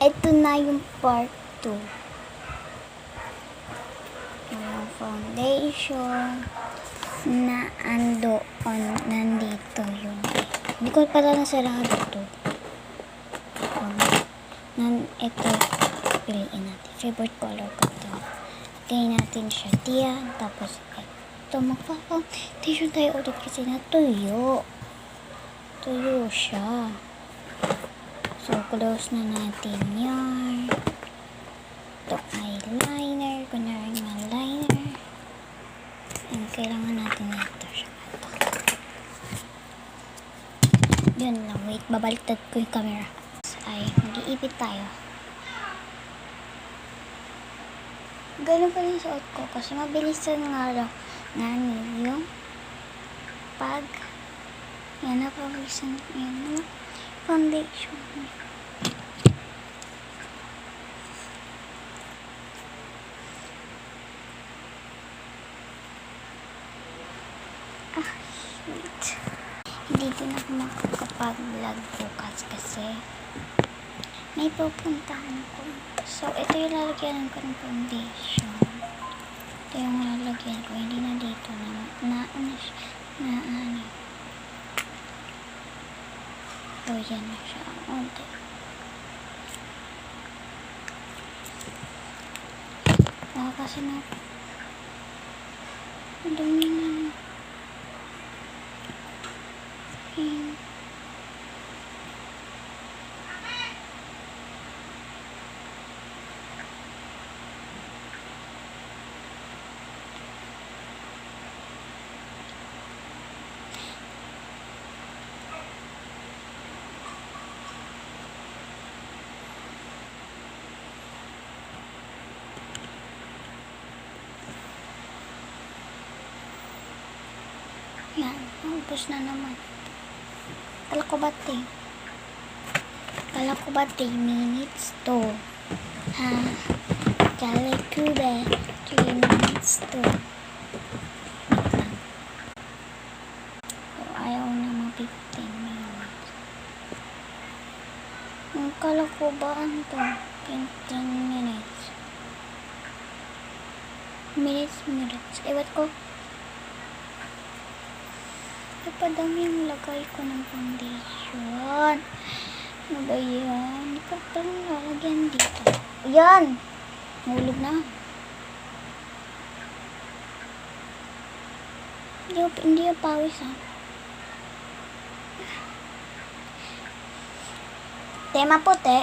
Ito na yung part 2. Yung foundation na nandito yung hindi ko pala nasarado to. Ito, piliin natin. Favorite color ko to. Tingnan natin siya diyan. Tapos, ito, magpa-foundation tayo ulit kasi natuyo. Tuyo siya. So, close na natin yan. Ito, eyeliner. Kunyari ng eyeliner. And kailangan natin ito siya. Yun lang. Wait, babaliktad ko yung camera. Ay, mag-iipit tayo. Ganun pa rin suot ko kasi mabilisan nga lang yung pag yan na pabilisan yung foundation. Wait. Hindi din ako makakapag-vlog bukas kasi may pupuntahan ko. So, ito yung lalagyan ko ng foundation. Ito yung lalagyan ko. Hindi na dito na ano. So, yan na siya. Okay. Kasi na dumi na yan, ubos na naman. Kala ko ba 3 minutes to? Ha? Kala ko ba 3 minutes to? So, ayaw na mga 15 minutes. Kala ko ba ano to? 15 minutes. Minutes. Ewan ko. Padami yung lagay ko ng foundation. Ano ba yan? Hindi ko palang lalagyan dito. Ayan! Nahulog na. Hindi yung pawis ha. Tema puti.